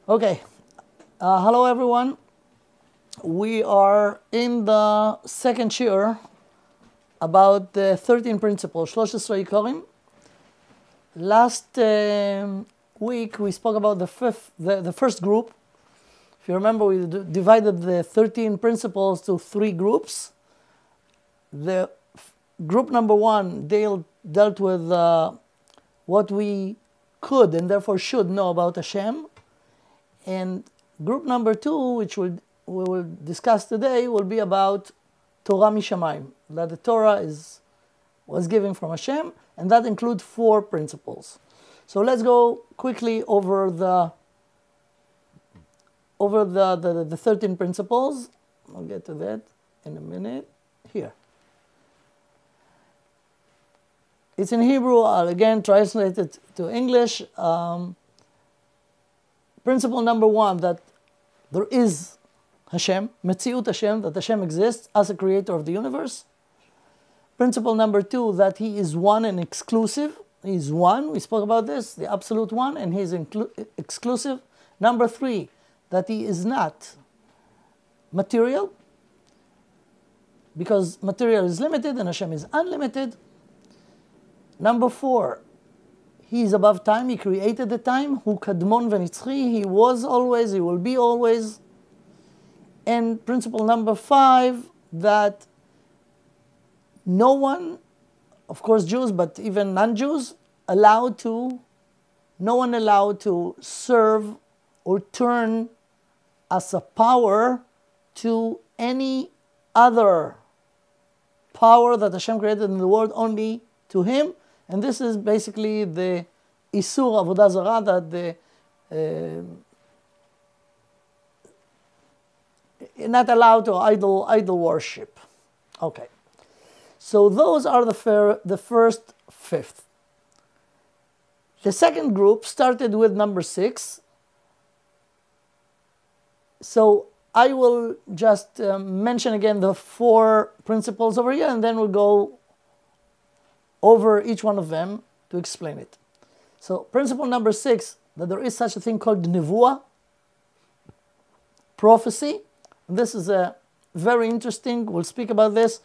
Okay, hello everyone. We are in the second year about the 13 principles, 13 Ikorim. Last week we spoke about the first group. If you remember, we divided the 13 principles to three groups. The group number one dealt with what we could and therefore should know about Hashem. And group number two, which we will discuss today, will be about Torah Shamai, that the Torah was given from Hashem, and that includes four principles. So let's go quickly over the 13 principles. I'll get to that in a minute. Here. It's in Hebrew. I'll again translate it to English. Principle number one, that there is Hashem, Metziut Hashem, that Hashem exists as a creator of the universe. Principle number two, that He is one and exclusive. He is one, we spoke about this, the absolute one, and He is exclusive. Number three, that He is not material, because material is limited and Hashem is unlimited. Number four, He is above time, He created the time, Hu kadmon v'nitzchi, He was always, He will be always. And principle number five, that no one, of course Jews, but even non-Jews, no one allowed to serve or turn as a power to any other power that Hashem created in the world, only to Him. And this is basically the Isur Avodah Zarah, that not allowed to idol worship. Okay, so those are the first fifth. The second group started with number 6. So I will just mention again the four principles over here, and then we'll go over each one of them to explain it. So principle number 6, that there is such a thing called Nevuah, prophecy. This is a very interesting, we'll speak about this,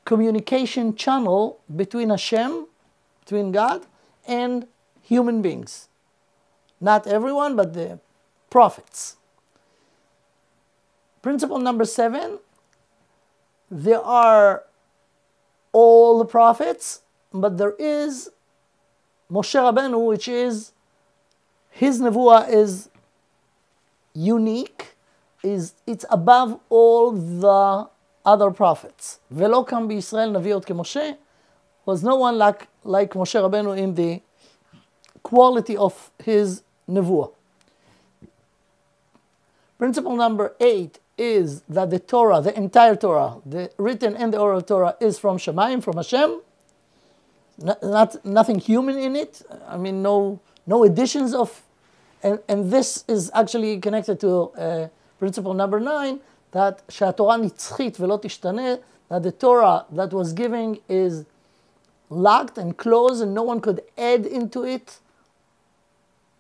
communication channel between Hashem, between God, and human beings. Not everyone, but the prophets. Principle number 7, there are all the prophets, but there is Moshe Rabbeinu, which is, his nevuah is unique, it's above all the other prophets. Velo kam b'Yisrael naviot k'Moshe, was no one like Moshe Rabbeinu in the quality of his nevuah. Principle number 8 is that the Torah, the entire Torah, the written and the oral Torah, is from Shamai, from Hashem. Nothing human in it. I mean, no additions of, and this is actually connected to principle number 9, that שהתורה נצחית ולא תשתנה, that the Torah that was given is locked and closed, and no one could add into it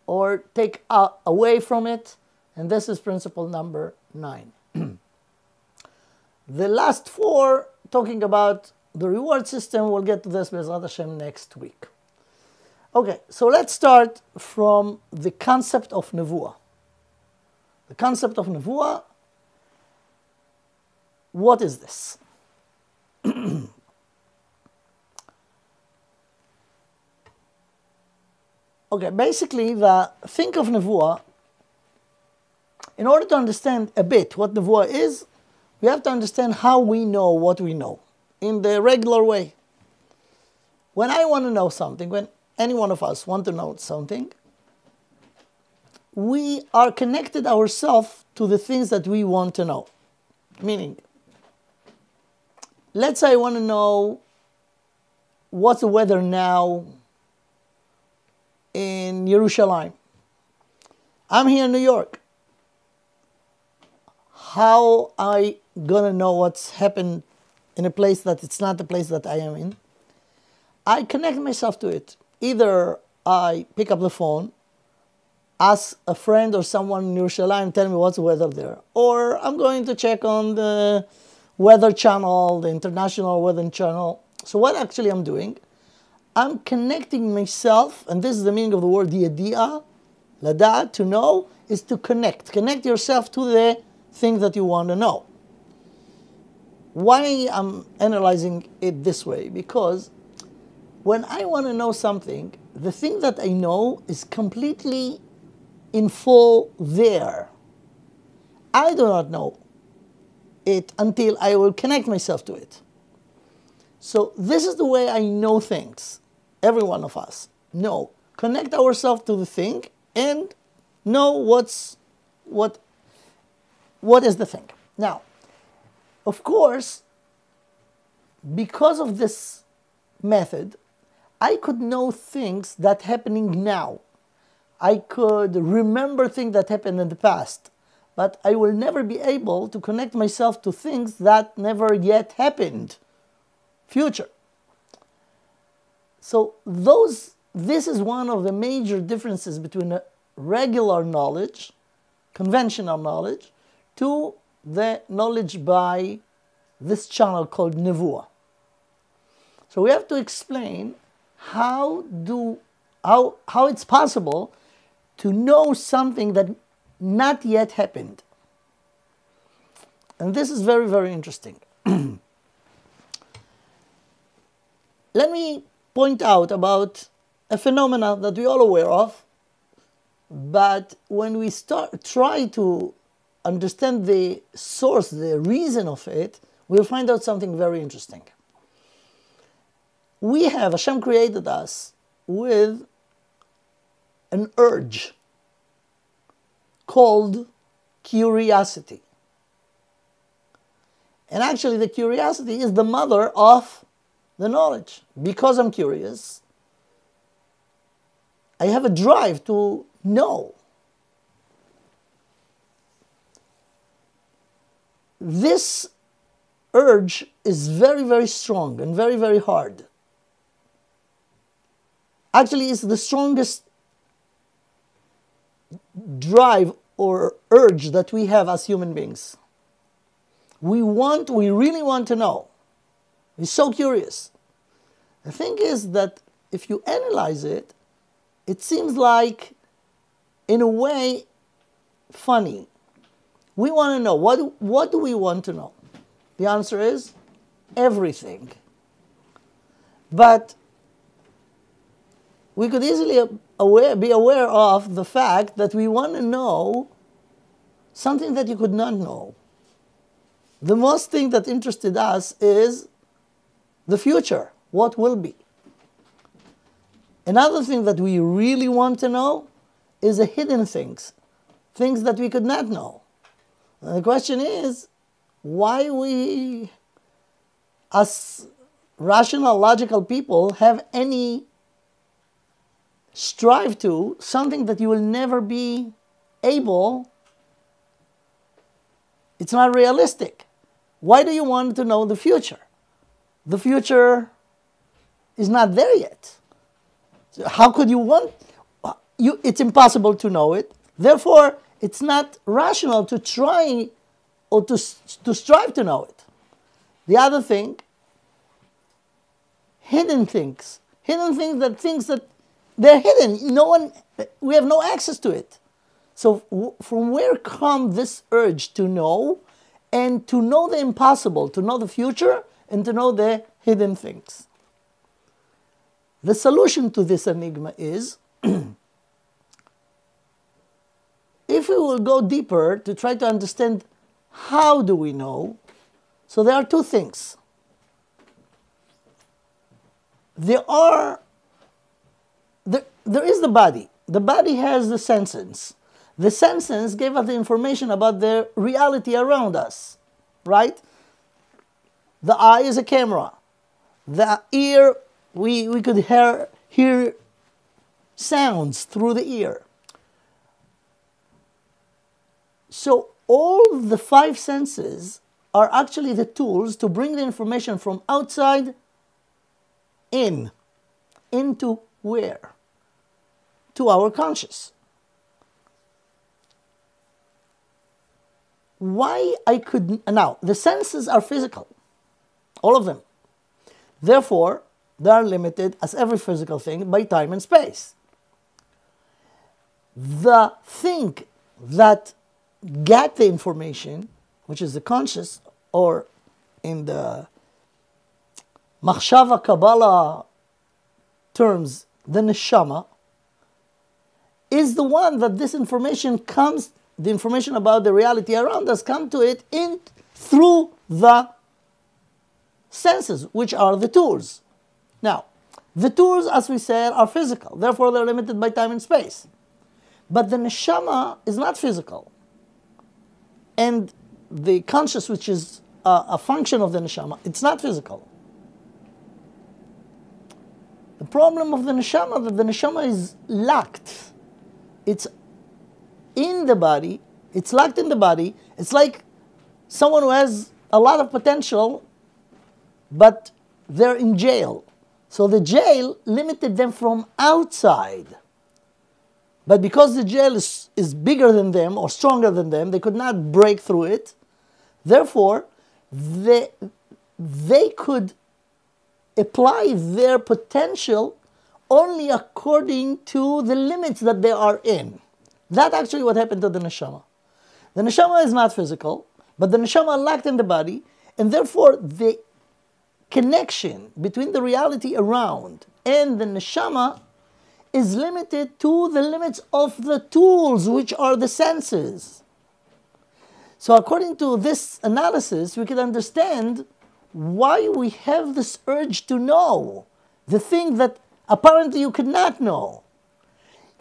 or take away from it. And this is principle number 9. The last 4, talking about the reward system, we'll get to this Be'ezrat Hashem next week. Okay, so let's start from the concept of Nevuah. The concept of Nevuah, what is this? Okay, basically, think of Nevuah. In order to understand a bit what Nevuah is, we have to understand how we know what we know in the regular way. When I want to know something, when any one of us want to know something, we are connected ourselves to the things that we want to know. Meaning, let's say I want to know what's the weather now in Jerusalem. I'm here in New York. How am I gonna know what's happened in a place that it's not the place that I am in? I connect myself to it. Either I pick up the phone ask a friend or someone in Yerushalayim, tell me what's the weather there. Or I'm going to check on the weather channel, the international weather channel. So what actually I'm doing, I'm connecting myself, and this is the meaning of the word yedi'ah, lada'at, to know, is to connect. Connect yourself to the thing that you want to know. Why I'm analyzing it this way? Because when I want to know something, the thing that I know is completely in full there. I do not know it until I will connect myself to it. So this is the way I know things. Every one of us know. Connect ourselves to the thing and know what is the thing. Now, of course, because of this method, I could know things that are happening now. I could remember things that happened in the past, but I will never be able to connect myself to things that never yet happened, future. So this is one of the major differences between a regular knowledge, conventional knowledge, to the knowledge by this channel called Nevuah. So we have to explain how it's possible to know something that not yet happened. And this is very, very interesting. Let me point out about a phenomenon that we're all aware of, but when we try to understand the source, the reason of it, we'll find out something very interesting. Hashem created us with an urge called curiosity. And actually the curiosity is the mother of the knowledge. Because I'm curious, I have a drive to know. This urge is very, very strong and very, very hard. Actually, it's the strongest drive or urge that we have as human beings. We really want to know. We're so curious. The thing is that if you analyze it, it seems like, in a way, funny. We want to know. What do we want to know? The answer is everything. But we could easily be aware of the fact that we want to know something that you could not know. The most thing that interested us is the future, what will be. Another thing that we really want to know is the hidden things that we could not know. And the question is, why we, as rational, logical people, have any strive to something that you will never be able, it's not realistic. Why do you want to know the future? The future is not there yet. So how could you want, it's impossible to know it. Therefore, it's not rational to try or to strive to know it. The other thing, hidden things that they're hidden. We have no access to it. So from where comes this urge to know, and to know the impossible, to know the future, and to know the hidden things? The solution to this enigma is, if we will go deeper to try to understand how do we know, so there are two things. There is the body. The body has the senses. The senses give us the information about the reality around us, right? The eye is a camera. The ear, we could hear sounds through the ear. So all the five senses are actually the tools to bring the information from outside into where? To our conscious. why I could... Now, the senses are physical. All of them. Therefore, they are limited, as every physical thing, by time and space. The thing that get the information, which is the conscious, or in the Machshava Kabbalah terms, the neshama, is the one that this information comes, the information about the reality around us, come to it through the senses, which are the tools. Now, the tools, as we said, are physical. Therefore, they're limited by time and space. But the neshama is not physical. And the conscious, which is a function of the neshama, it's not physical. The problem of the neshama, that the neshama is locked. It's in the body. It's locked in the body. It's like someone who has a lot of potential, but they're in jail. So the jail limited them from outside. But because the jail is bigger than them or stronger than them, they could not break through it. Therefore, they could apply their potential only according to the limits that they are in. That's actually what happened to the neshama. The neshama is not physical, but the neshama locked in the body, and therefore the connection between the reality around and the neshama is limited to the limits of the tools, which are the senses. So according to this analysis, we can understand why we have this urge to know the thing that apparently you could not know.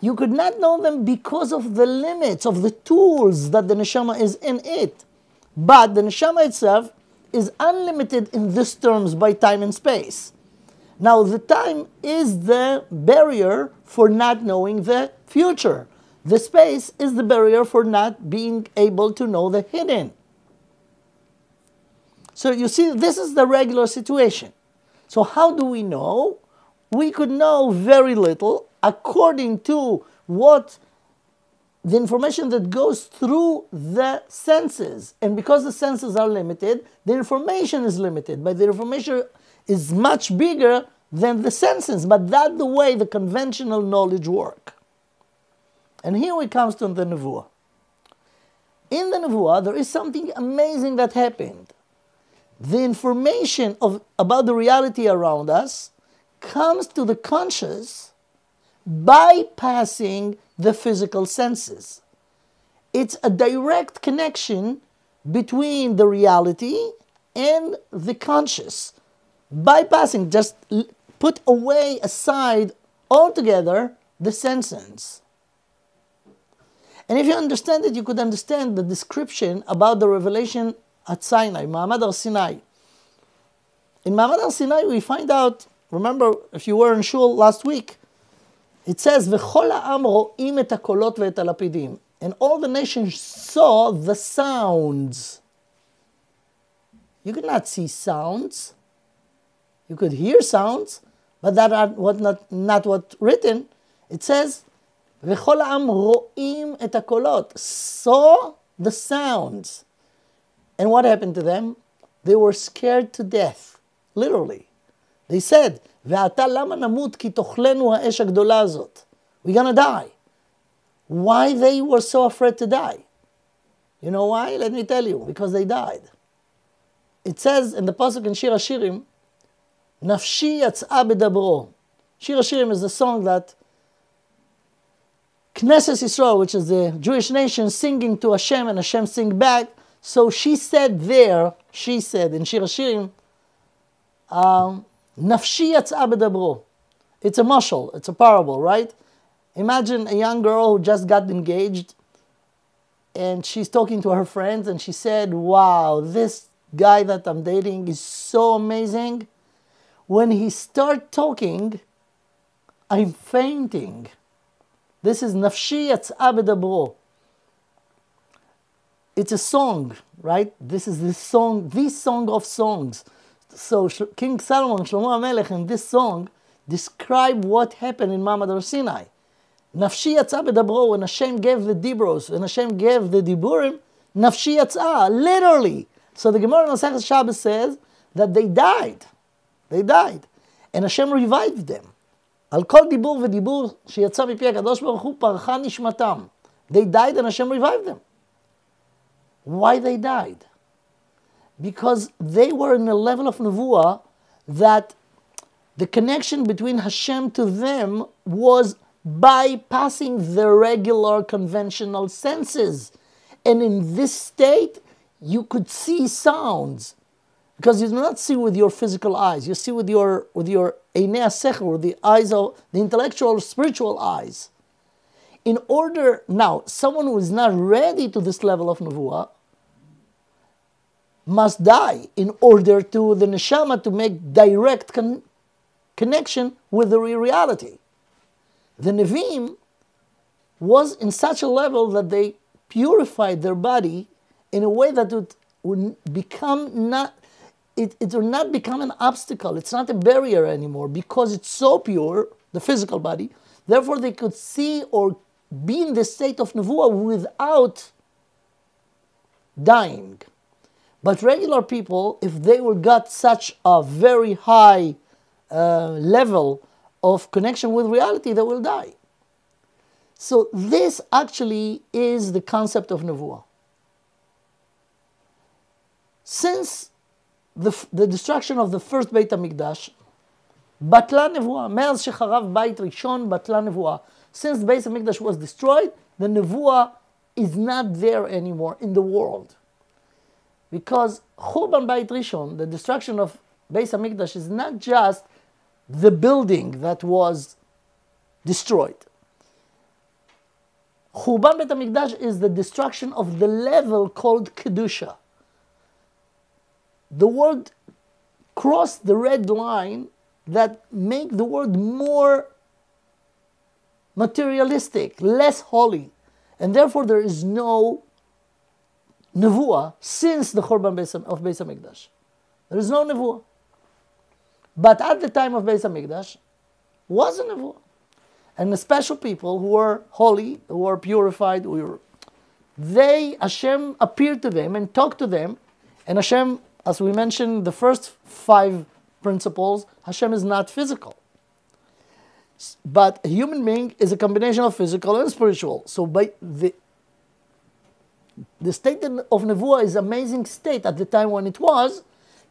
You could not know them because of the limits of the tools that the neshama is in it. But the neshama itself is unlimited in these terms by time and space. Now, the time is the barrier for not knowing the future. The space is the barrier for not being able to know the hidden. So you see, this is the regular situation. So how do we know? We could know very little according to what the information that goes through the senses. And because the senses are limited, the information is limited. But the information is much bigger than the senses. But that's the way the conventional knowledge works. And here we come to the Nevuah. In the Nevuah, there is something amazing that happened. The information about the reality around us comes to the conscious bypassing the physical senses. It's a direct connection between the reality and the conscious. Bypassing, just put away aside altogether the senses. And if you understand it, you could understand the description about the revelation at Sinai, Ma'amad al-Sinai. In Ma'amad al-Sinai, we find out, remember, if you were in shul last week, it says, "V'chol ha'am ro'im et hakolot ve'et halapidim." And all the nations saw the sounds. You could not see sounds. You could hear sounds, but that are not what written. It says, "V'chol ha'am ro'im et hakolot." Saw the sounds. And what happened to them? They were scared to death, literally. They said, "Ve'ata lama namut ki tochlenu ha'esh hagdola hazot." We're going to die. Why they were so afraid to die? You know why? Let me tell you. Because they died. It says in the pasuk in Shir HaShirim, "Nafshi yatz'a bedabro." Shir HaShirim is the song that Knesset Yisrael, which is the Jewish nation, singing to Hashem, and Hashem sing back. So she said in Shir HaShirim, "Nafshi yatz'a bedabro." It's a mashal, it's a parable, right? Imagine a young girl who just got engaged, and she's talking to her friends, and she said, "Wow, this guy that I'm dating is so amazing. When he starts talking, I'm fainting." This is Nafshi yatz'a bedabro. It's a song, right? This is the song of songs. So King Solomon, Shlomo HaMelech, in this song, describe what happened in Ma'amad al-Sinai. Nafshi yatz'a bedabro, when Hashem gave the dibros, when Hashem gave the diburim, Nafshi yatzah, literally. So the Gemara in Masechet Shabbos says that they died. They died. And Hashem revived them. Al kol dibur v'dibur sheyatza mipi HaKadosh Baruch Hu parcha nishmatam. They died and Hashem revived them. Why they died? Because they were in a level of nevuah that the connection between Hashem to them was bypassing the regular conventional senses. And in this state, you could see sounds. Because you do not see with your physical eyes. You see with your einei hasechel, with the eyes of the intellectual, spiritual eyes. In order, now, someone who is not ready to this level of nevuah must die in order to the neshama to make direct connection with the real reality. The Nevi'im was in such a level that they purified their body in a way that it would become it will not become an obstacle. It's not a barrier anymore because it's so pure, the physical body. Therefore, they could see or be in the state of nevuah without dying. But regular people, if they got such a very high level of connection with reality, they will die. So this actually is the concept of nevuah. Since the destruction of the first Beit HaMikdash, batla nevuah, מאז שחרב בית ראשון, batla nevuah. Since the Beit HaMikdash was destroyed, the nevuah is not there anymore in the world. Because Churban Beit Rishon, the destruction of Beit HaMikdash, is not just the building that was destroyed. Churban Beit HaMikdash is the destruction of the level called Kedusha. The word crossed the red line that make the world more materialistic, less holy. And therefore there is no nevuah since the Churban of Beis HaMikdash. There is no nevuah. But at the time of Beis HaMikdash, was a nevuah. And the special people who were holy, who were purified, Hashem appeared to them and talked to them. And Hashem, as we mentioned, the first 5 principles, Hashem is not physical. But a human being is a combination of physical and spiritual. So by the state of nevuah is an amazing state at the time when it was,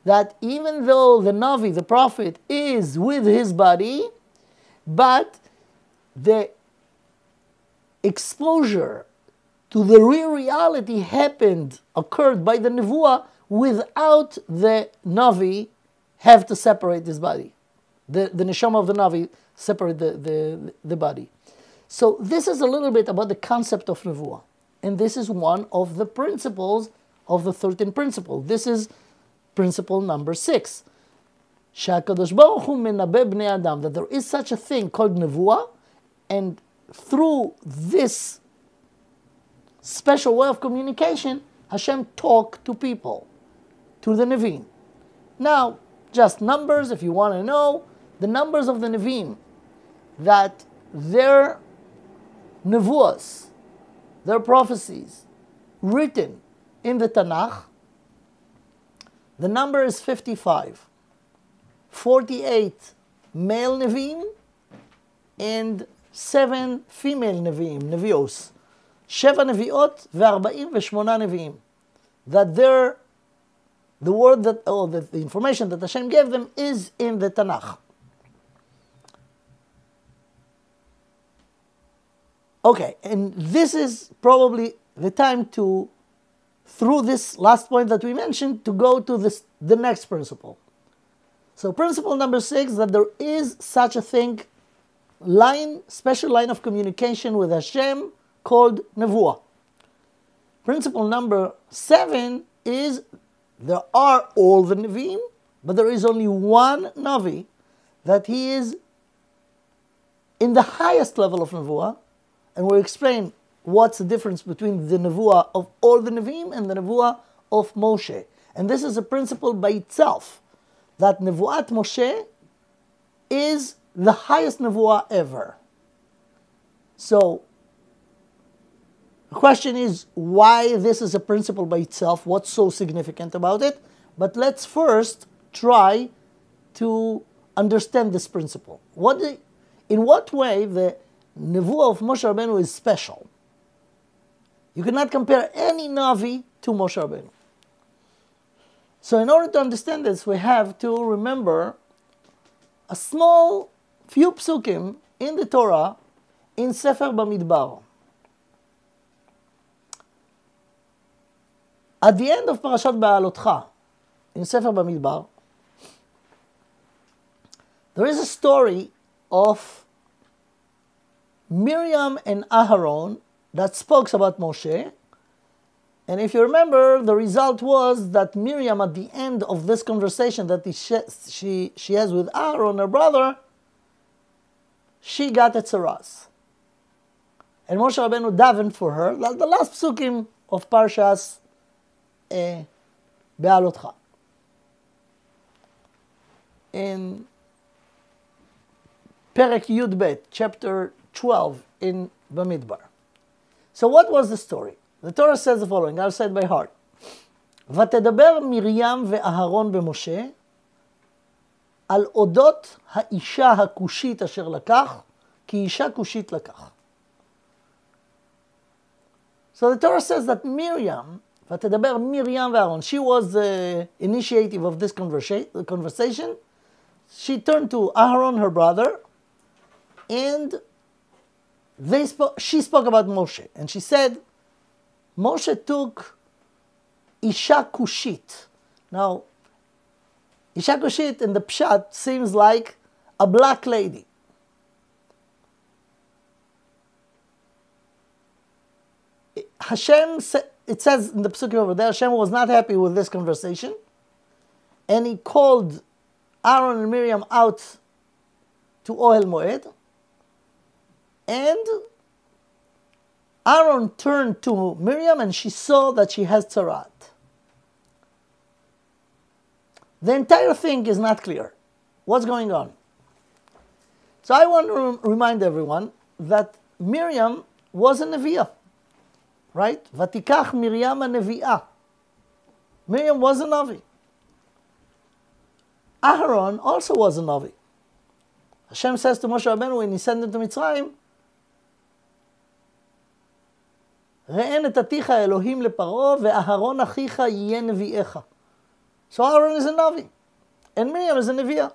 that even though the Navi, the prophet, is with his body, but the exposure to the real reality occurred by the nevuah without the Navi have to separate his body. The neshama of the Navi separate the body. So this is a little bit about the concept of nevuah. And this is one of the principles of the 13th principle. This is principle number 6. שהקדוש ברוך הוא מנבא בני אדם, that there is such a thing called nevuah, and through this special way of communication, Hashem talked to people, to the Nevi'im. Now, just numbers, if you want to know, the numbers of the Nevi'im, that their nevuahs, their prophecies, written in the Tanakh, the number is 55. 48 male Nevi'im and 7 female Nevi'im, Nevios. 7 Nevi'ot ו-48 Nevi'im. That the word that, the information that Hashem gave them is in the Tanakh. Okay, and this is probably the time to, through this last point that we mentioned, to go to the next principle. So principle number 6, that there is such a thing, special line of communication with Hashem called nevuah. Principle number 7 is there are all the Nevi'im, but there is only one Navi that he is in the highest level of nevuah, and we'll explain what's the difference between the nevuah of all the Nevi'im and the nevuah of Moshe. And this is a principle by itself, that nevuat Moshe is the highest nevuah ever. So, The question is why this is a principle by itself, what's so significant about it? But let's first try to understand this principle. In what way the Nevuah of Moshe Rabbeinu is special? You cannot compare any Navi to Moshe Rabbeinu. So in order to understand this, we have to remember a small few psukim in the Torah in Sefer Bamidbar. At the end of Parashat Ba'alotcha, in Sefer Bamidbar, there is a story of Miriam and Aaron that speaks about Moshe. And if you remember, the result was that Miriam, at the end of this conversation that she has with Aaron, her brother, she got a tzaras. And Moshe Rabbeinu davened for her, like the last psukim of Parshas Be'alotcha. In Perek Yud Bet, chapter 12 in Bamidbar. So what was the story? The Torah says the following, I'll say it by heart. ותדבר מרים ואהרון במשה על אודות האישה הכושית אשר לקח, כי אישה כושית לקח. So the Torah says that Miriam, ותדבר מרים ואהרון, she was the initiative of this conversation. She turned to Aaron, her brother, and she spoke about Moshe. And she said, Moshe took Isha Kushit. Now, Isha Kushit in the Pshat seems like a black lady. Hashem, it says in the Psukim over there, Hashem was not happy with this conversation. And he called Aaron and Miriam out to Ohel Moed. And Aaron turned to Miriam and she saw that she has tzarat. The entire thing is not clear. What's going on? So I want to remind everyone that Miriam was a Anivia, right? Vatikach Miriam a Nevi'ah. Miriam was a Navi. Aaron also was a Navi. Hashem says to Moshe Rabbeinu when he sent him to Mitzrayim, ראה נתתיך אלוהים לפרעה ואהרון אחיך יהיה נביאך. So Aaron is a Navi and Miriam is a Neviah.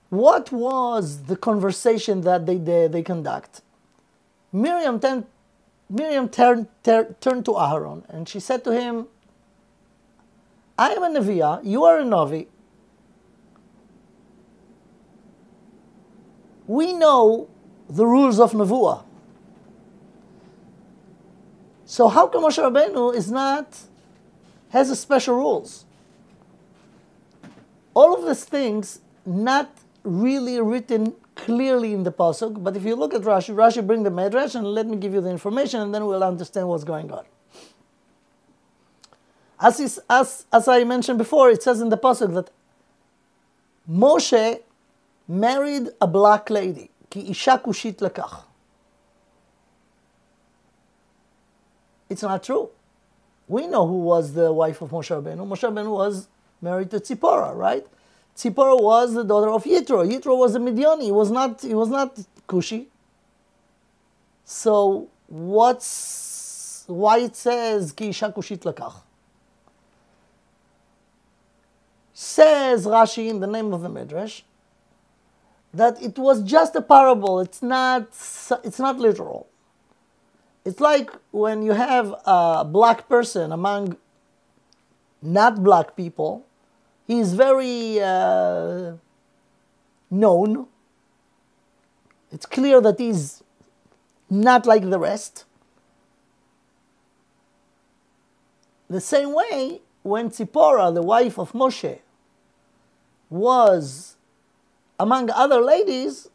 What was the conversation that they conduct? Miriam turned to Aaron and she said to him, I am a Neviah, you are a Navi. We know the rules of Nevuah. So how come Moshe Rabbeinu has a special rules? All of these things not really written clearly in the pasuk, but if you look at Rashi bring the Medrash and let me give you the information and then we'll understand what's going on. As I mentioned before, it says in the pasuk that Moshe married a black lady, ki isha kushit lakach. It's not true. We know who was the wife of Moshe Rabbeinu. Moshe Rabbeinu was married to Tzipporah, right? Tzipporah was the daughter of Yitro. Yitro was a Midiani. He was not Cushi. So why it says Ki Isha Kushit Lakach? Says Rashi in the name of the Midrash that it was just a parable. It's not literal. It's like when you have a black person among not black people, he's very known. It's clear that he's not like the rest. The same way, when Tzipporah, the wife of Moshe, was among other ladies,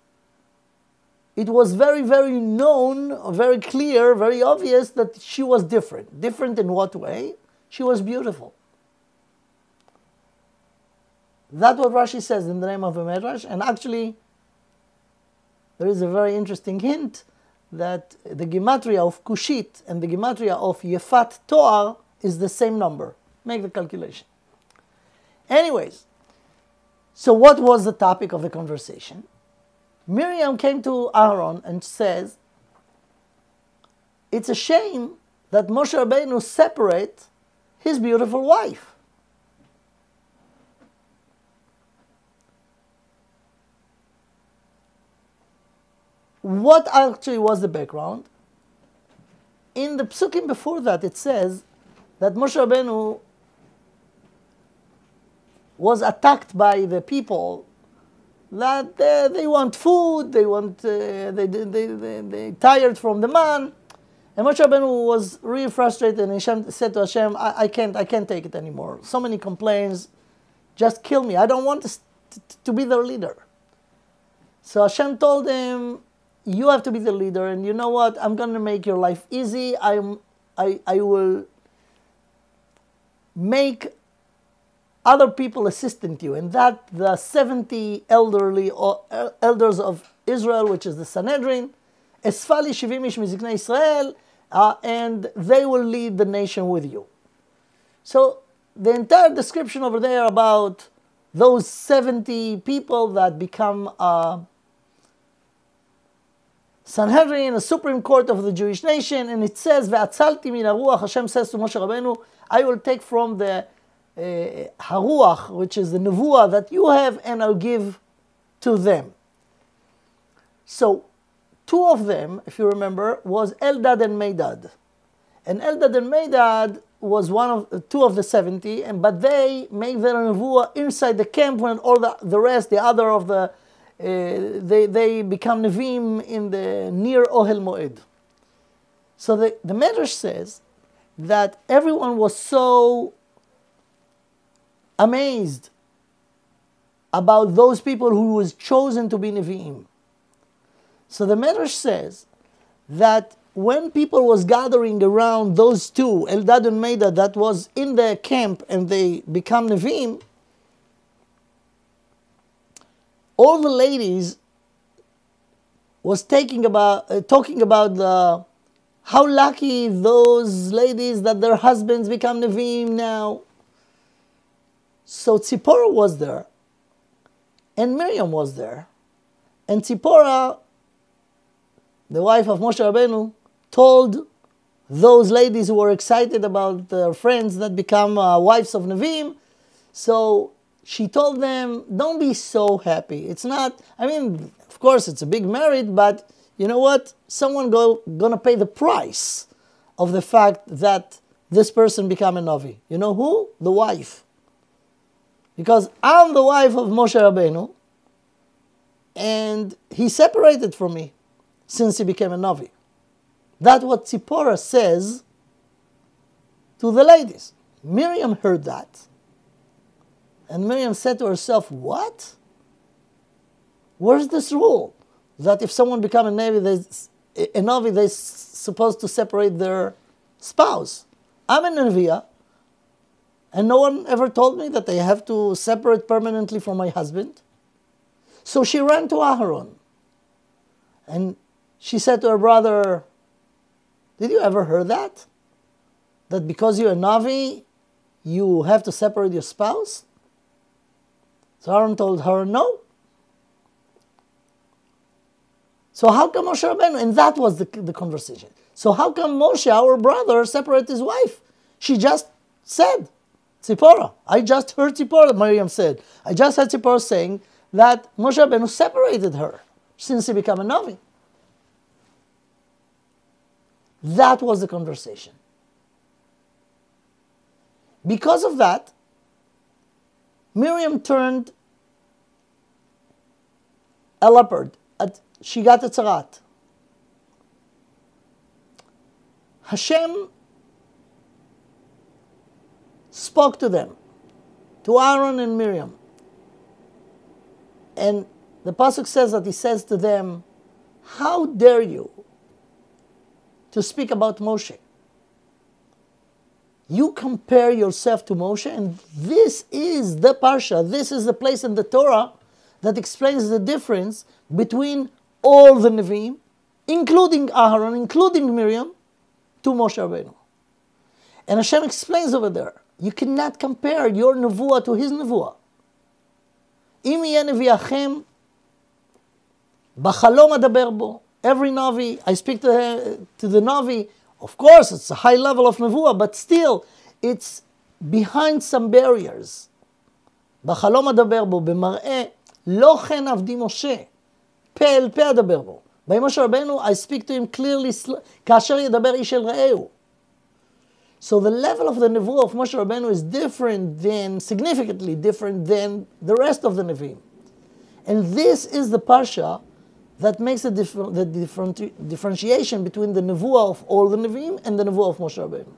it was very, very known, very clear, very obvious that she was different. Different in what way? She was beautiful. That's what Rashi says in the name of the Medrash. And actually, there is a very interesting hint that the gematria of Kushit and the gematria of Yefat Toar is the same number. Make the calculation. Anyways, so what was the topic of the conversation? Miriam came to Aaron and says, it's a shame that Moshe Rabbeinu separate his beautiful wife. What actually was the background? In the psukim before that, it says that Moshe Rabbeinu was attacked by the people that they want food, they tired from the man, and Moshe Rabbeinu was really frustrated, and Hashem said to Hashem, I can't take it anymore. So many complaints, just kill me. I don't want to be their leader. So Hashem told him, you have to be the leader, and you know what? I'm going to make your life easy. I will make other people assistant you, and that the 70 elders of Israel, which is the Sanhedrin, Esfali Shivim Ish Miziknei Israel, and they will lead the nation with you. So the entire description over there about those 70 people that become Sanhedrin, the Supreme Court of the Jewish nation, and it says, "Ve'atzalti min haruach." Hashem says to Moshe Rabbeinu, I will take from the haruach, which is the nevuah that you have, and I'll give to them. So, two of them, if you remember, was Eldad and Medad. And Eldad and Medad was two of the 70, but they made their nevuah inside the camp when all the rest, the other of the, they become Nevi'im in the near Ohel Moed. So the Medrash says that everyone was so amazed about those people who was chosen to be Nevi'im. So the Medrash says that when people was gathering around those two, Eldad and Medad, that was in the camp and they become Nevi'im, all the ladies was talking about how lucky those ladies that their husbands become Nevi'im now. So Tzipporah was there, and Miriam was there, and Tzipporah, the wife of Moshe Rabbeinu, told those ladies who were excited about their friends that become wives of Nevi'im. So she told them, don't be so happy. It's not, of course it's a big merit, but you know what? Someone gonna pay the price of the fact that this person become a Navi. You know who? The wife. Because I'm the wife of Moshe Rabbeinu, and he separated from me since he became a Navi. That's what Tzipporah says to the ladies. Miriam heard that. And Miriam said to herself, what? Where's this rule? That if someone becomes a Navi, they're supposed to separate their spouse. I'm an Anivia, and no one ever told me that they have to separate permanently from my husband. So she ran to Aaron, and she said to her brother, did you ever hear that? That because you're a Navi, you have to separate your spouse? So Aaron told her, no. So how come Moshe Rabbeinu, and that was the conversation. So how come Moshe, our brother, separate his wife? She just said, Tzipporah. I just heard Tzipporah, Miriam said. I just heard Tzipporah saying that Moshe Rabbeinu separated her since he became a Navi. That was the conversation. Because of that, Miriam turned a leopard. She got a tzarat. Hashem spoke to them, to Aaron and Miriam. And the pasuk says that he says to them, how dare you to speak about Moshe? You compare yourself to Moshe, and this is the Parsha, this is the place in the Torah that explains the difference between all the Nevi'im, including Aaron, including Miriam, to Moshe Rabbeinu. And Hashem explains over there, you cannot compare your nevuah to his nevuah. Im yeh neviachem, b'chalom adaber bo. Every Navi, I speak to the Navi, of course it's a high level of nevuah, but still, it's behind some barriers. בחלום אדבר בו, במראה, לא כן עבדי משה, פה אל פה אדבר בו. by Moshe Rabbeinu, I speak to him clearly, כאשר ידבר איש אל רעהו. So the level of the nevuah of Moshe Rabbeinu is different than, significantly different than the rest of the Nevi'im. And this is the Parsha that makes the differentiation between the nevuah of all the Nevi'im and the nevuah of Moshe Rabbeinu.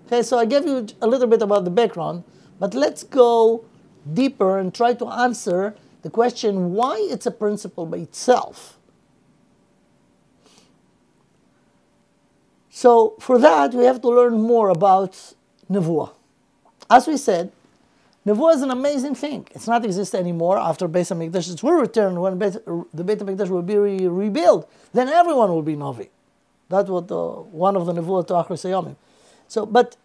Okay, so I gave you a little bit about the background, but let's go deeper and try to answer the question why it's a principle by itself. So for that, we have to learn more about nevuah. As we said, nevuah is an amazing thing. It's not exist anymore after Beis HaMikdash. It will return when the Beit HaMikdash will be rebuilt. Then everyone will be Navi. That's what one of the nevuah to Achros Hayomim. So, but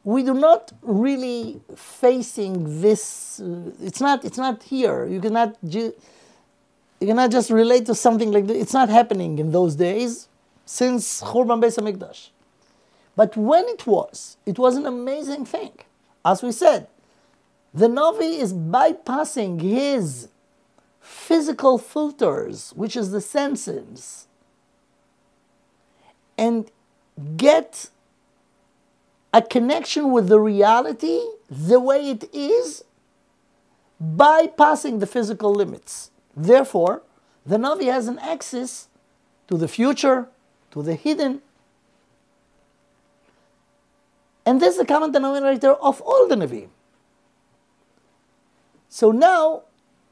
we do not really facing this. It's not here. You cannot just relate to something like this. It's not happening in those days since Churban Beis HaMikdash. But when it was an amazing thing. As we said, the Navi is bypassing his physical filters, which is the senses, and get a connection with the reality the way it is, bypassing the physical limits. Therefore, the Navi has an access to the future, to the hidden. And this is the common denominator of all the Nevi'im. So now,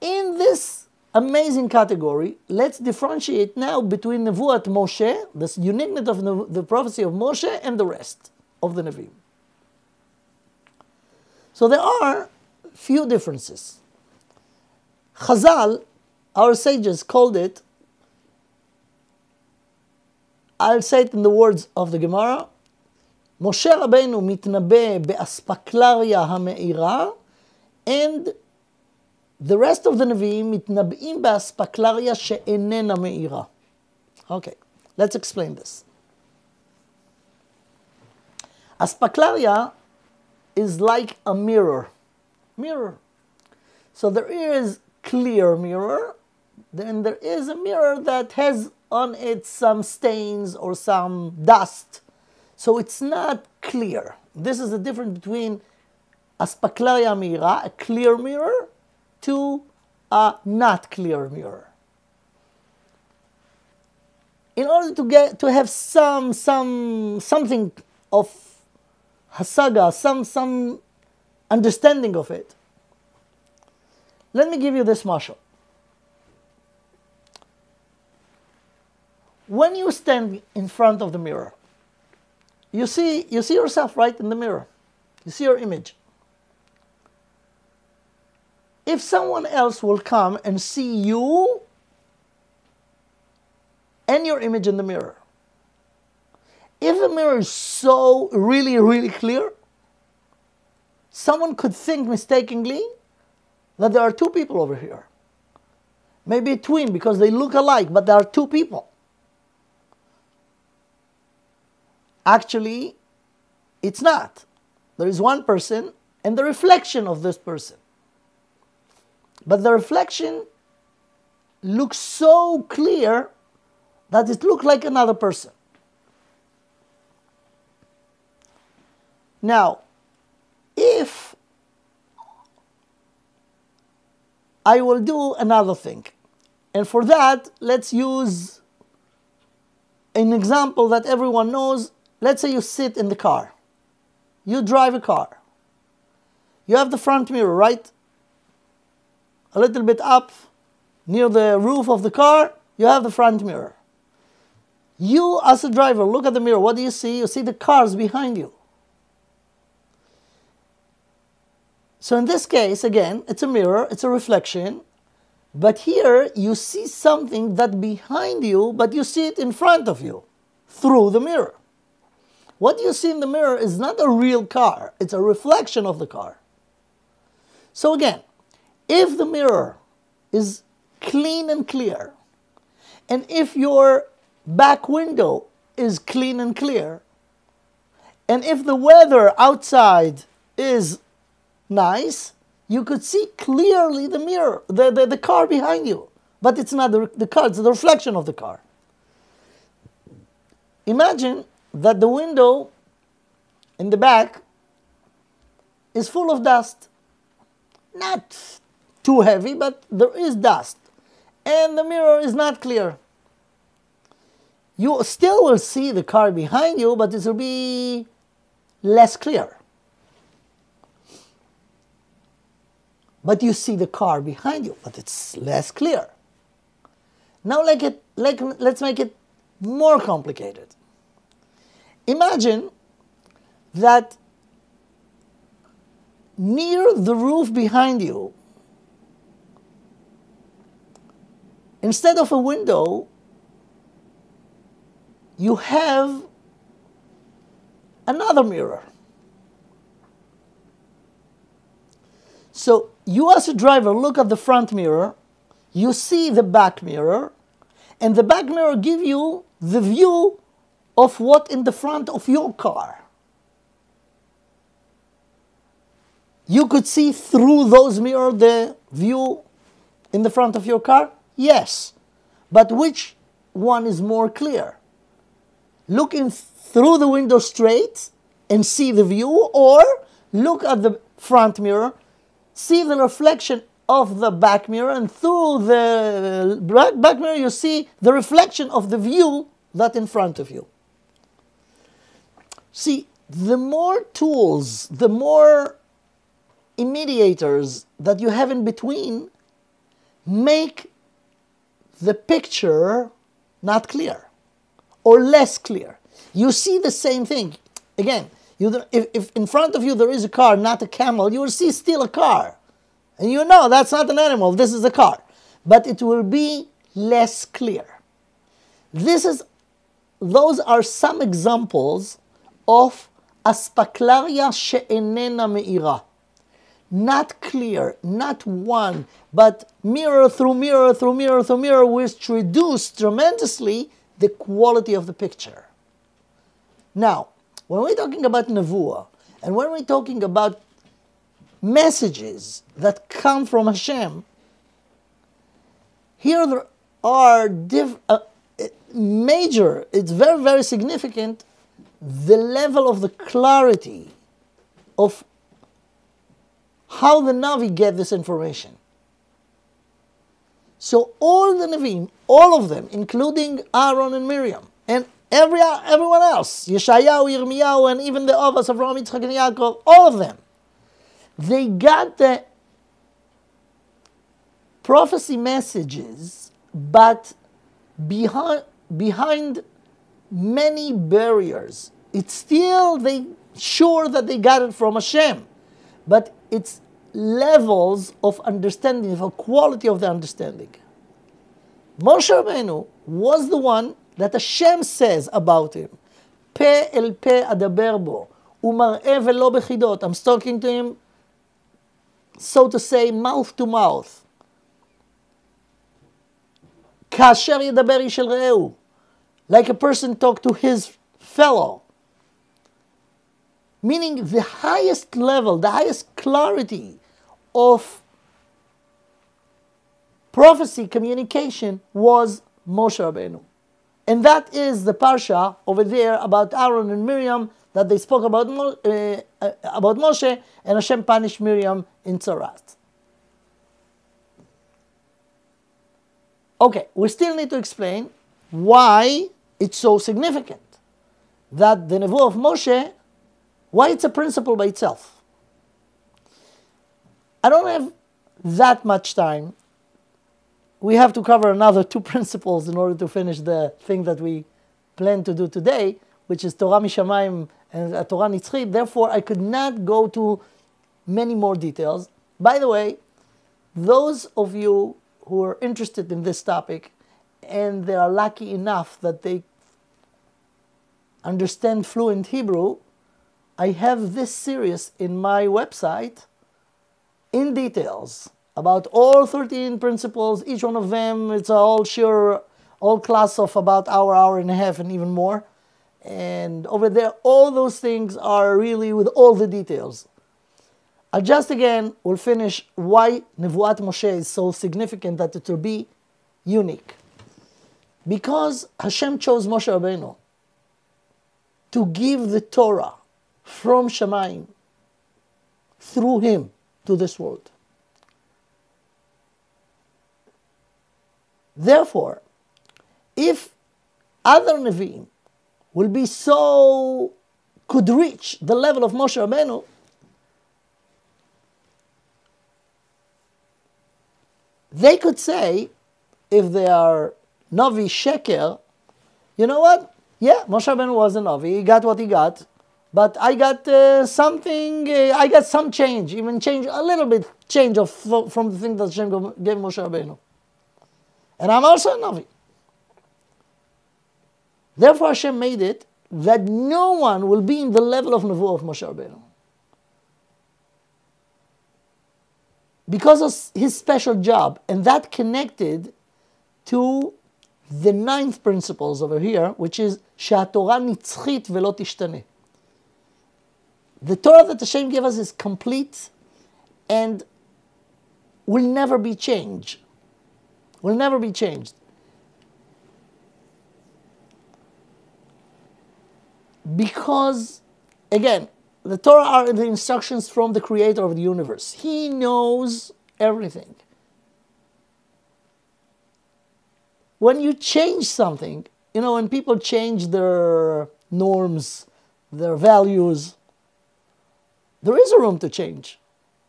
in this amazing category, let's differentiate now between Nevuat Moshe, this uniqueness of the prophecy of Moshe, and the rest of the Nevi'im. So there are few differences. Chazal, our sages, called it, I'll say it in the words of the Gemara, Moshe Rabbeinu mitnabe be'aspaklaria ha'me'ira, and the rest of the Nevi'im mitnab'im be'aspaklaria she'enena me'ira. Okay, let's explain this. Aspaklaria is like a mirror. Mirror. So there is clear mirror, then there is a mirror that has on it some stains or some dust. So it's not clear. This is the difference between aspaklaria me'ira, a clear mirror, to a not clear mirror. In order to have something of hasaga, some understanding of it, let me give you this mashal. When you stand in front of the mirror, you see yourself right in the mirror. You see your image. If someone else will come and see you and your image in the mirror, if the mirror is so really, really clear, someone could think mistakenly that there are two people over here. Maybe a twin because they look alike, but there are two people. Actually, it's not. There is one person and the reflection of this person. But the reflection looks so clear that it looks like another person. Now, if I will do another thing, and for that, let's use an example that everyone knows. Let's say you sit in the car. You drive a car. You have the front mirror, right? A little bit up, near the roof of the car, you have the front mirror. You, as a driver, look at the mirror. What do you see? You see the cars behind you. So in this case, again, it's a mirror, it's a reflection. But here you see something that behind you, but you see it in front of you through the mirror. What you see in the mirror is not a real car, it's a reflection of the car. So again, if the mirror is clean and clear, and if your back window is clean and clear, and if the weather outside is nice, you could see clearly the mirror, the car behind you. But it's not the car, it's the reflection of the car. Imagine that the window in the back is full of dust. Not too heavy, but there is dust. And the mirror is not clear. You still will see the car behind you, but it will be less clear. But you see the car behind you, but it's less clear. Now let's make it more complicated. Imagine that near the roof behind you, instead of a window, you have another mirror. So you as a driver look at the front mirror, you see the back mirror, and the back mirror gives you the view of what in the front of your car. You could see through those mirrors the view in the front of your car? Yes. But which one is more clear? Looking through the window straight and see the view, or look at the front mirror, see the reflection of the back mirror, and through the back mirror you see the reflection of the view that's in front of you. See, the more tools, the more mediators that you have in between make the picture not clear or less clear. You see the same thing. Again, if in front of you there is a car, not a camel, you will see still a car. And you know that's not an animal, this is a car. But it will be less clear. Those are some examples of aspaklaria she'enena me'ira. Not clear, not one, but mirror through mirror through mirror through mirror, which reduce tremendously the quality of the picture. Now, when we're talking about nevuah, and when we're talking about messages that come from Hashem, here there are major, it's very, very significant, the level of the clarity of how the Navi get this information. So all the Nevi'im, all of them, including Aaron and Miriam, and everyone else, Yeshayahu, Yirmiyahu, and even the Avos of Avraham, Yitzchak, and Yaakov, all of them, they got the prophecy messages, but behind many barriers. It's still sure that they got it from Hashem, but it's levels of understanding, of a quality of the understanding. Moshe Rabbeinu was the one that Hashem says about him, Pe el pe adaber bo, umar'e velo bechidot. I'm talking to him, so to say, mouth to mouth. Kasher yedaber ish el re'eu, like a person talk to his fellow. Meaning the highest level, the highest clarity of prophecy communication was Moshe Rabbeinu. And that is the Parsha over there about Aaron and Miriam that they spoke about Moshe, and Hashem punished Miriam in Tzarath. Okay, we still need to explain why it's so significant that the Nevuah of Moshe, why it's a principle by itself. I don't have that much time. We have to cover another 2 principles in order to finish the thing that we plan to do today, which is Torah Mishamayim and Torah Nitzchit. Therefore, I could not go to many more details. By the way, those of you who are interested in this topic and they are lucky enough that they understand fluent Hebrew, I have this series in my website in details about all 13 principles, each one of them. It's a all class of about hour and a half and even more. And over there, all those things are really with all the details. I just again will finish why Nevuat Moshe is so significant that it will be unique. Because Hashem chose Moshe Rabbeinu to give the Torah from Shamai through him to this world. Therefore, if other Nevi'im could reach the level of Moshe Rabbeinu, they could say, if they are Navi Sheker, you know what? Yeah, Moshe Rabbeinu was a Navi, he got what he got, but I got I got some change, even change, a little bit change from the thing that Hashem gave Moshe Rabbeinu. And I'm also a Navi. Therefore Hashem made it that no one will be in the level of Nevuah of Moshe Rabbeinu. Because of his special job, and that connected to the 9th principles over here, which is שהתורה נצחית ולא תשתנה. The Torah that Hashem gave us is complete and will never be changed. Will never be changed. Because, again, the Torah are the instructions from the Creator of the universe. He knows everything. When you change something, when people change their norms, their values, there is a room to change,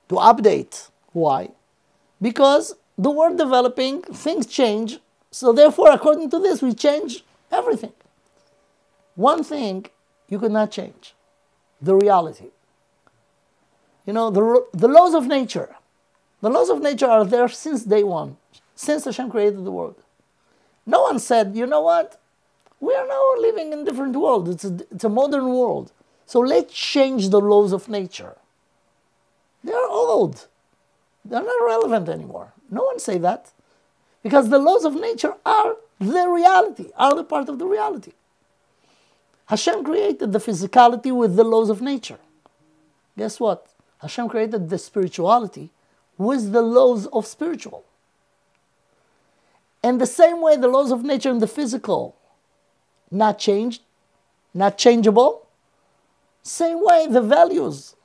to update. Why? Because the world developing, things change, so therefore, according to this, we change everything. One thing you could not change, the reality. The laws of nature. The laws of nature are there since day one, since Hashem created the world. No one said, you know what? We are now living in a different world. It's a modern world. So let's change the laws of nature. They are old. They're not relevant anymore. No one say that. Because the laws of nature are the reality, are the part of the reality. Hashem created the physicality with the laws of nature. Guess what? Hashem created the spirituality with the laws of spiritual. And the same way the laws of nature and the physical not changed, not changeable, same way the values,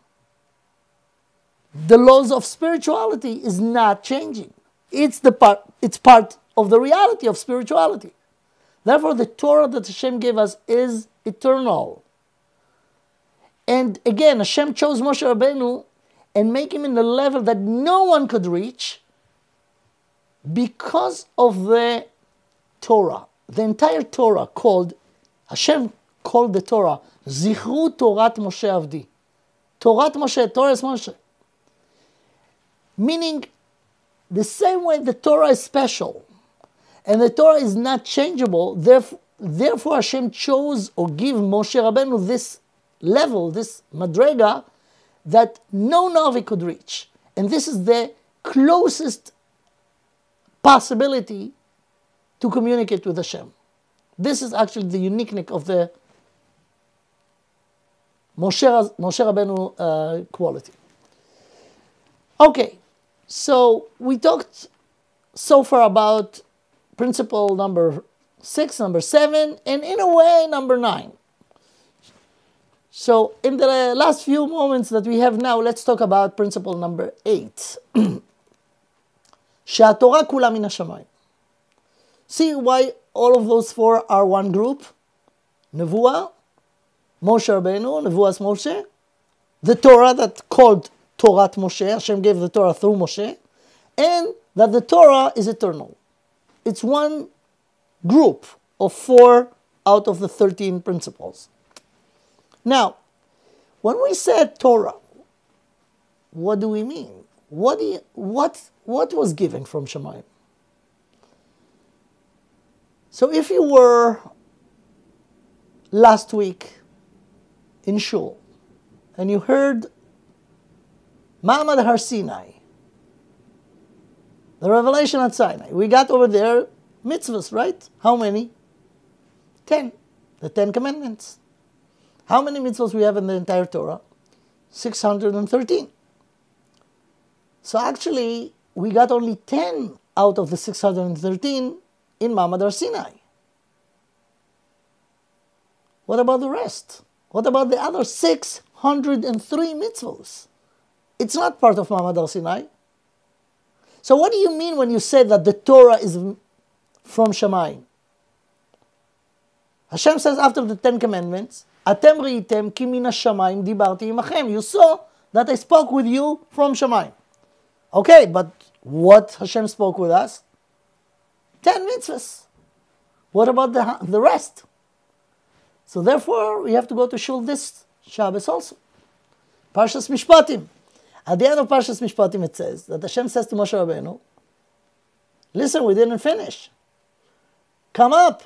the laws of spirituality is not changing. It's part of the reality of spirituality. Therefore, the Torah that Hashem gave us is eternal. And again, Hashem chose Moshe Rabbeinu and make him in a level that no one could reach because of the Torah. The entire Torah Hashem called the Torah, Zichru Torat Moshe Avdi. Torat Moshe, Torah is Moshe. Meaning, the same way the Torah is special, and the Torah is not changeable, therefore Hashem chose or give Moshe Rabbeinu this level, this madrega, that no Navi could reach. And this is the closest possibility to communicate with Hashem. This is actually the uniqueness of the Moshe Rabbeinu quality. Okay, so we talked so far about principle number 6, number 7, and in a way number 9. So in the last few moments that we have now, let's talk about principle number 8. שהתורה כולה מן השמיים. See why all of those 4 are one group? Nevuah, Moshe Rabbeinu, Nevuas Moshe, the Torah that called Torat Moshe, Hashem gave the Torah through Moshe, and that the Torah is eternal. It's one group of 4 out of the 13 principles. Now, when we said Torah, what do we mean? What was given from Shamai? So if you were last week in Shul and you heard Ma'amad Har Sinai, the revelation at Sinai, we got over there mitzvahs, right? How many? 10. The 10 commandments. How many mitzvahs we have in the entire Torah? 613. So actually, we got only 10 out of the 613 in Ma'amad Har Sinai. What about the rest? What about the other 603 mitzvahs? It's not part of Ma'amad Har Sinai. So what do you mean when you say that the Torah is from Shamai? Hashem says after the 10 commandments, Atem reitem ki min hashamayim dibarti imachem. You saw that I spoke with you from Shamai. Okay, but what Hashem spoke with us? 10 mitzvahs. What about the rest? So therefore, we have to go to Shul this Shabbos also. Parshas Mishpatim. At the end of Parshas Mishpatim it says that Hashem says to Moshe Rabbeinu, listen, we didn't finish. Come up.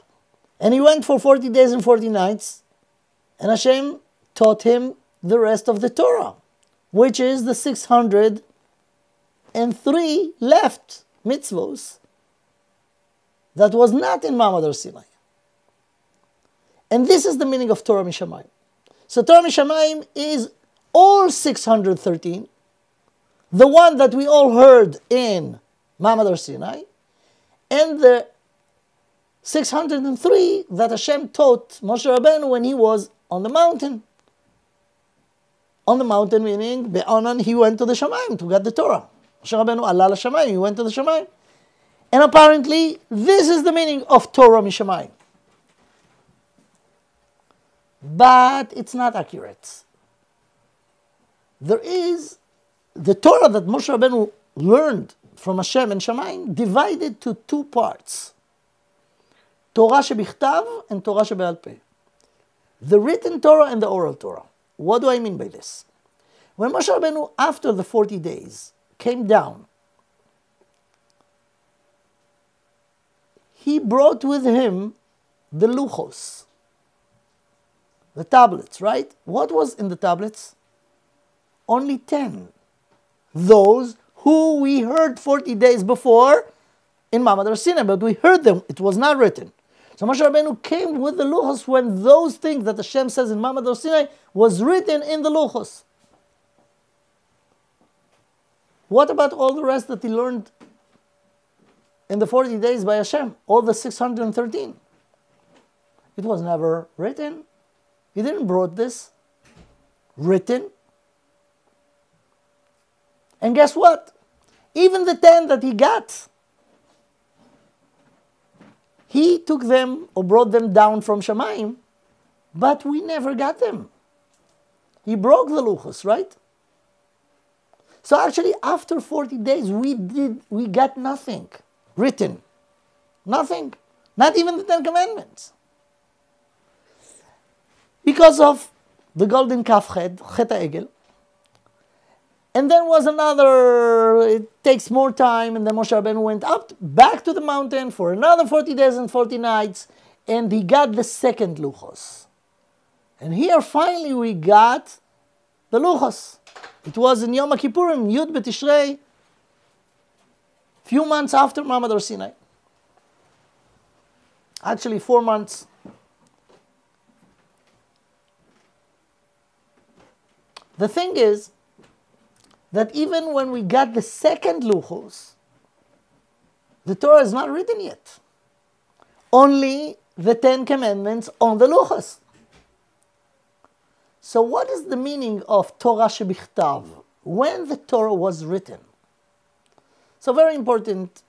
And he went for 40 days and 40 nights, and Hashem taught him the rest of the Torah, which is the 603 left mitzvos that was not in Ma'amad Har Sinai. And this is the meaning of Torah Mishamayim. So Torah Mishamayim is all 613, the one that we all heard in Ma'amad Har Sinai, and the 603 that Hashem taught Moshe Rabbeinu when he was on the mountain. On the mountain meaning, Be'onan, he went to the Shamayim to get the Torah. Moshe Rabbeinu alal Shamayim, he went to the Shamayim. And apparently, this is the meaning of Torah Mishamayim. But it's not accurate. There is the Torah that Moshe Rabbeinu learned from Hashem and Shamayim divided to two parts. Torah shebichtav and Torah shebe'al peh. The written Torah and the oral Torah. What do I mean by this? When Moshe Rabbeinu, after the 40 days, came down, he brought with him the luchos, the tablets, right? What was in the tablets? Only 10. Those who we heard 40 days before in Ma'amad Har Sinai, but we heard them, it was not written. So Moshe Rabbeinu came with the luchos when those things that Hashem says in Ma'amad Har Sinai was written in the luchos. What about all the rest that he learned in the 40 days by Hashem? All the 613. It was never written. He didn't brought this written. And guess what? Even the 10 that he got, he took them or brought them down from Shamayim, but we never got them. He broke the luchos, right? So actually, after 40 days, we got nothing written. Nothing. Not even the 10 commandments. Because of the golden calf head, Chet HaEgel. And then was another, it takes more time, and then Moshe Rabbeinu went up, back to the mountain for another 40 days and 40 nights, and he got the second luchos. And here finally we got the luchos. It was in Yom Kippurim, Yud B'Tishrei, few months after Ma'amad Har Sinai. Actually 4 months. The thing is, that even when we got the second luchos, the Torah is not written yet. Only the 10 commandments on the luchos. So what is the meaning of Torah shebichtav? When the Torah was written? So very important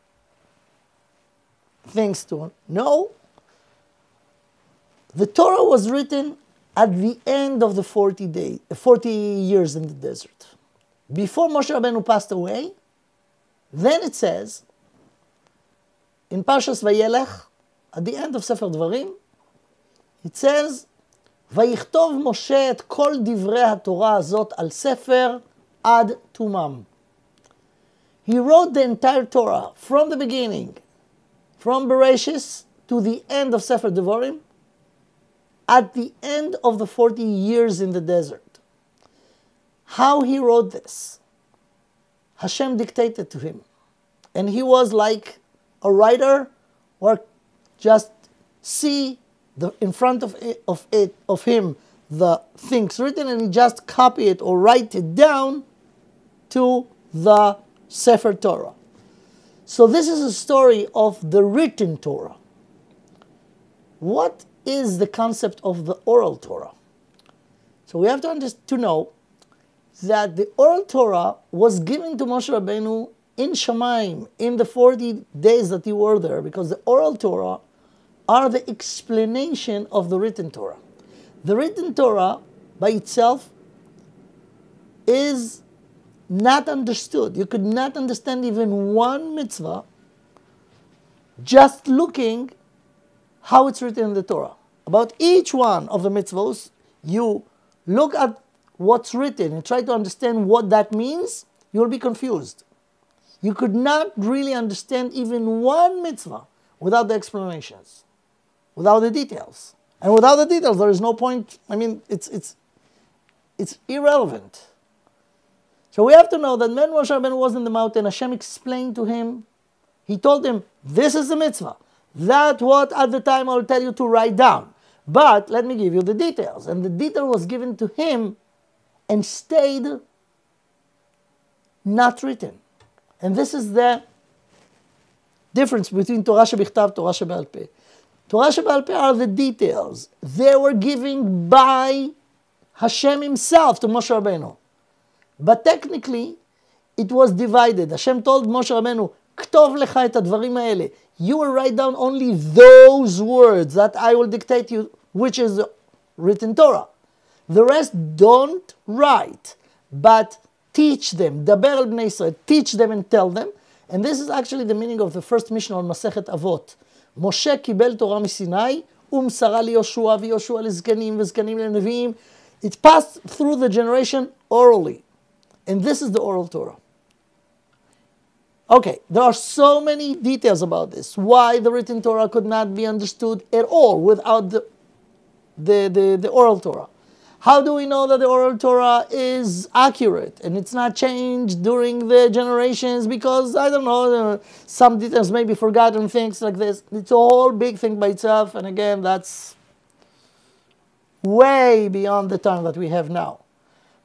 things to know. The Torah was written at the end of the 40 years in the desert. Before Moshe Rabbeinu passed away, then it says, in Parshas Vayelech, at the end of Sefer Dvarim, it says, ויכתוב משה את כל דברי התורה הזאת על ספר עד תומם. He wrote the entire Torah from the beginning, from Bereshis to the end of Sefer Devarim, at the end of the 40 years in the desert. How he wrote this, Hashem dictated to him. And he was like a writer, or just see in front of him the things written, and he just copy it or write it down to the Sefer Torah. So this is a story of the written Torah. What is the concept of the oral Torah? So we have to know that the oral Torah was given to Moshe Rabbeinu in Shamai, in the 40 days that he were there, because the oral Torah are the explanation of the written Torah. The written Torah by itself is not understood. You could not understand even one mitzvah just looking how it's written in the Torah. About each one of the mitzvahs, you look at what's written and try to understand what that means, you'll be confused. You could not really understand even one mitzvah without the explanations, without the details. And without the details, there is no point. I mean, it's irrelevant. So we have to know that when Moshe Rabbeinu was in the mountain, Hashem explained to him, he told him, this is the mitzvah. That's what at the time I will tell you to write down. But let me give you the details. And the detail was given to him and stayed not written. And this is the difference between Torah shebichtav, Torah shebe'al peh. Torah shebe'al peh are the details. They were given by Hashem himself to Moshe Rabbeinu. But technically, it was divided. Hashem told Moshe Rabbeinu, Ktov lecha et advarim haele. You will write down only those words that I will dictate to you, which is the written Torah. The rest don't write, but teach them. Daber al bnei Israel. Teach them and tell them. And this is actually the meaning of the first Mishnah on Masechet Avot. Moshe kibel Torah miSinai, umsara liYoshua, vYoshua lezkanim, v'zkanim leNeviim. It passed through the generation orally. And this is the oral Torah. Okay, there are so many details about this. Why the written Torah could not be understood at all without the oral Torah. How do we know that the oral Torah is accurate and it's not changed during the generations because, I don't know, some details may be forgotten, things like this. It's a whole big thing by itself, and again, that's way beyond the time that we have now.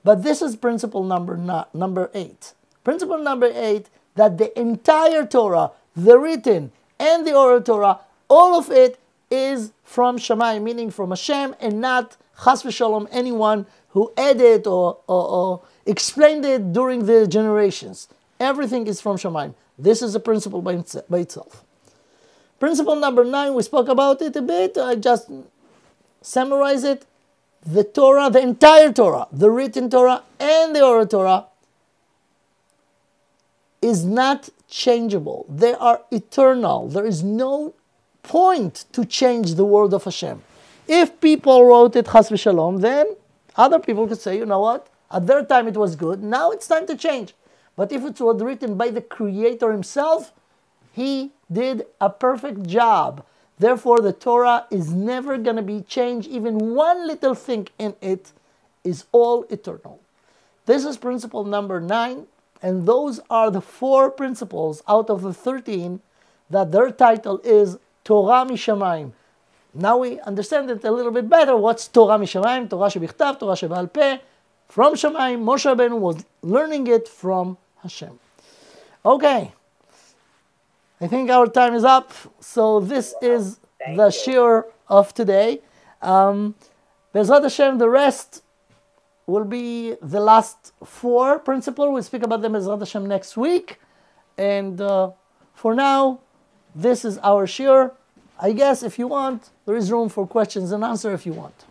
But this is principle number 8. Principle number 8, that the entire Torah, the written and the oral Torah, all of it is from Shamai, meaning from Hashem, and not chas v'shalom anyone who added or explained it during the generations. Everything is from Shamai. This is a principle by itself. Principle number 9, we spoke about it a bit. I just summarize it. The Torah, the entire Torah, the written Torah and the oral Torah, is not changeable. They are eternal. There is no point to change the word of Hashem. If people wrote it chas v'shalom, then other people could say, you know what, at their time it was good, now it's time to change. But if it was written by the Creator himself, he did a perfect job. Therefore, the Torah is never going to be changed. Even one little thing in it is all eternal. This is principle number 9, and those are the 4 principles out of the 13 that their title is Torah mishamayim. Now we understand it a little bit better. What's Torah mishamayim? Torah shebichtav, Torah shebe'al peh. From Shamai, Moshe Rabbeinu was learning it from Hashem. Okay. I think our time is up. So this is the shiur of today. Be'ezrat Hashem, the rest will be the last 4 principles. We'll speak about them Be'ezrat Hashem next week. And for now, this is our shiur. I guess if you want, there is room for questions and answers if you want.